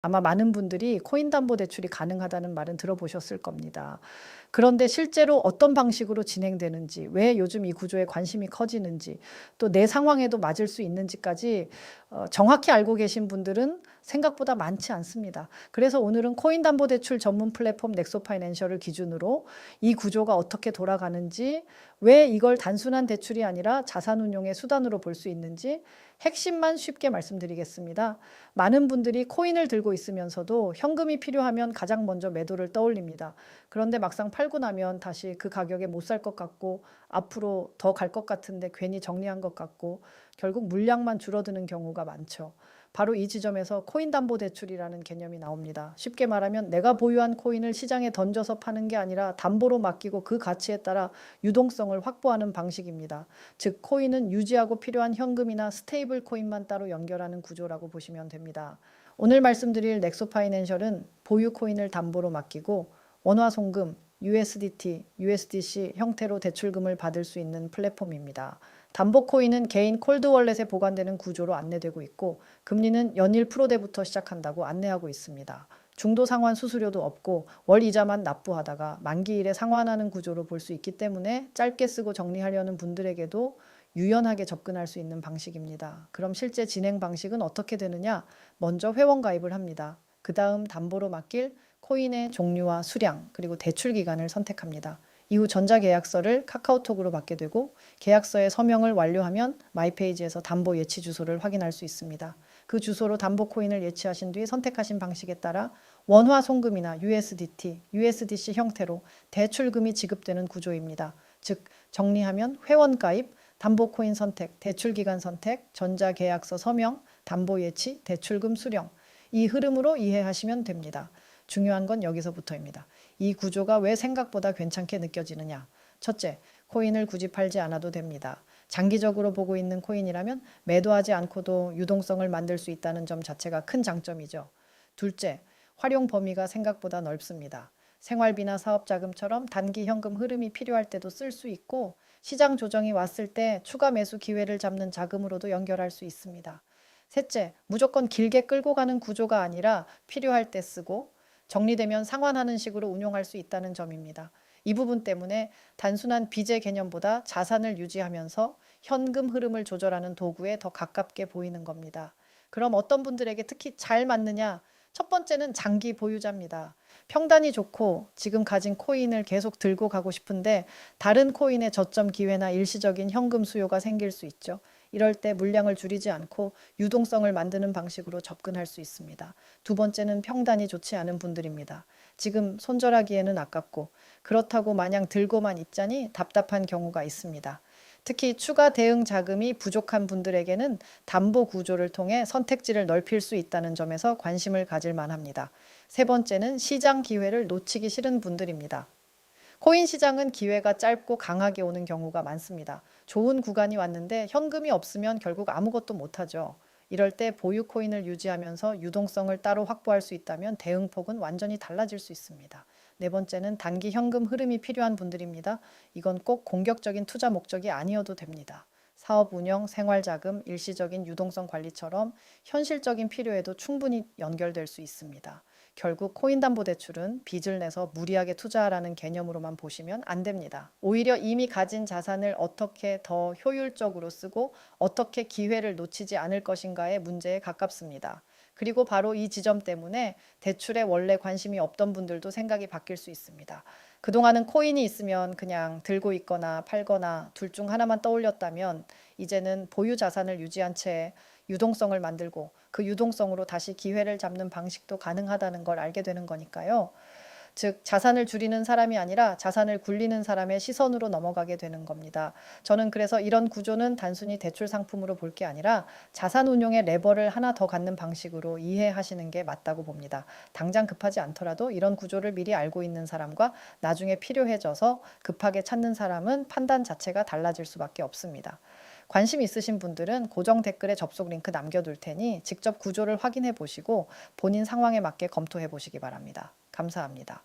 아마 많은 분들이 코인담보대출이 가능하다는 말은 들어보셨을 겁니다. 그런데 실제로 어떤 방식으로 진행되는지, 왜 요즘 이 구조에 관심이 커지는지, 또 내 상황에도 맞을 수 있는지까지 정확히 알고 계신 분들은 생각보다 많지 않습니다. 그래서 오늘은 코인담보대출 전문 플랫폼 넥소파이낸셜을 기준으로 이 구조가 어떻게 돌아가는지, 왜 이걸 단순한 대출이 아니라 자산운용의 수단으로 볼 수 있는지 핵심만 쉽게 말씀드리겠습니다. 많은 분들이 코인을 들고 있으면서도 현금이 필요하면 가장 먼저 매도를 떠올립니다. 그런데 막상 팔고 나면 다시 그 가격에 못 살 것 같고 앞으로 더 갈 것 같은데 괜히 정리한 것 같고 결국 물량만 줄어드는 경우가 많죠. 바로 이 지점에서 코인담보대출이라는 개념이 나옵니다. 쉽게 말하면 내가 보유한 코인을 시장에 던져서 파는 게 아니라 담보로 맡기고 그 가치에 따라 유동성을 확보하는 방식입니다. 즉 코인은 유지하고 필요한 현금이나 스테이블 코인만 따로 연결하는 구조라고 보시면 됩니다. 오늘 말씀드릴 넥소파이낸셜은 보유 코인을 담보로 맡기고 원화송금, USDT, USDC 형태로 대출금을 받을 수 있는 플랫폼입니다. 담보 코인은 개인 콜드월렛에 보관되는 구조로 안내되고 있고 금리는 연일 프로대부터 시작한다고 안내하고 있습니다. 중도 상환 수수료도 없고 월 이자만 납부하다가 만기일에 상환하는 구조로 볼 수 있기 때문에 짧게 쓰고 정리하려는 분들에게도 유연하게 접근할 수 있는 방식입니다. 그럼 실제 진행 방식은 어떻게 되느냐? 먼저 회원 가입을 합니다. 그 다음 담보로 맡길 코인의 종류와 수량 그리고 대출 기간을 선택합니다. 이후 전자계약서를 카카오톡으로 받게 되고 계약서에 서명을 완료하면 마이페이지에서 담보 예치 주소를 확인할 수 있습니다. 그 주소로 담보 코인을 예치하신 뒤 선택하신 방식에 따라 원화 송금이나 USDT, USDC 형태로 대출금이 지급되는 구조입니다. 즉 정리하면 회원 가입, 담보 코인 선택, 대출 기간 선택, 전자계약서 서명, 담보 예치, 대출금 수령 이 흐름으로 이해하시면 됩니다. 중요한 건 여기서부터입니다. 이 구조가 왜 생각보다 괜찮게 느껴지느냐? 첫째, 코인을 굳이 팔지 않아도 됩니다. 장기적으로 보고 있는 코인이라면 매도하지 않고도 유동성을 만들 수 있다는 점 자체가 큰 장점이죠. 둘째, 활용 범위가 생각보다 넓습니다. 생활비나 사업자금처럼 단기 현금 흐름이 필요할 때도 쓸 수 있고 시장 조정이 왔을 때 추가 매수 기회를 잡는 자금으로도 연결할 수 있습니다. 셋째, 무조건 길게 끌고 가는 구조가 아니라 필요할 때 쓰고 정리되면 상환하는 식으로 운용할 수 있다는 점입니다. 이 부분 때문에 단순한 빚의 개념보다 자산을 유지하면서 현금 흐름을 조절하는 도구에 더 가깝게 보이는 겁니다. 그럼 어떤 분들에게 특히 잘 맞느냐? 첫 번째는 장기 보유자입니다. 평단이 좋고 지금 가진 코인을 계속 들고 가고 싶은데 다른 코인의 저점 기회나 일시적인 현금 수요가 생길 수 있죠. 이럴 때 물량을 줄이지 않고 유동성을 만드는 방식으로 접근할 수 있습니다. 두 번째는 평단이 좋지 않은 분들입니다. 지금 손절하기에는 아깝고 그렇다고 마냥 들고만 있자니 답답한 경우가 있습니다. 특히 추가 대응 자금이 부족한 분들에게는 담보 구조를 통해 선택지를 넓힐 수 있다는 점에서 관심을 가질 만합니다. 세 번째는 시장 기회를 놓치기 싫은 분들입니다. 코인 시장은 기회가 짧고 강하게 오는 경우가 많습니다. 좋은 구간이 왔는데 현금이 없으면 결국 아무것도 못하죠. 이럴 때 보유 코인을 유지하면서 유동성을 따로 확보할 수 있다면 대응폭은 완전히 달라질 수 있습니다. 네 번째는 단기 현금 흐름이 필요한 분들입니다. 이건 꼭 공격적인 투자 목적이 아니어도 됩니다. 사업 운영, 생활자금, 일시적인 유동성 관리처럼 현실적인 필요에도 충분히 연결될 수 있습니다. 결국 코인담보대출은 빚을 내서 무리하게 투자하라는 개념으로만 보시면 안 됩니다. 오히려 이미 가진 자산을 어떻게 더 효율적으로 쓰고 어떻게 기회를 놓치지 않을 것인가의 문제에 가깝습니다. 그리고 바로 이 지점 때문에 대출에 원래 관심이 없던 분들도 생각이 바뀔 수 있습니다. 그동안은 코인이 있으면 그냥 들고 있거나 팔거나 둘 중 하나만 떠올렸다면 이제는 보유 자산을 유지한 채 유동성을 만들고 그 유동성으로 다시 기회를 잡는 방식도 가능하다는 걸 알게 되는 거니까요. 즉 자산을 줄이는 사람이 아니라 자산을 굴리는 사람의 시선으로 넘어가게 되는 겁니다. 저는 그래서 이런 구조는 단순히 대출 상품으로 볼 게 아니라 자산 운용의 레버를 하나 더 갖는 방식으로 이해하시는 게 맞다고 봅니다. 당장 급하지 않더라도 이런 구조를 미리 알고 있는 사람과 나중에 필요해져서 급하게 찾는 사람은 판단 자체가 달라질 수밖에 없습니다. 관심 있으신 분들은 고정 댓글에 접속 링크 남겨둘 테니 직접 구조를 확인해 보시고 본인 상황에 맞게 검토해 보시기 바랍니다. 감사합니다.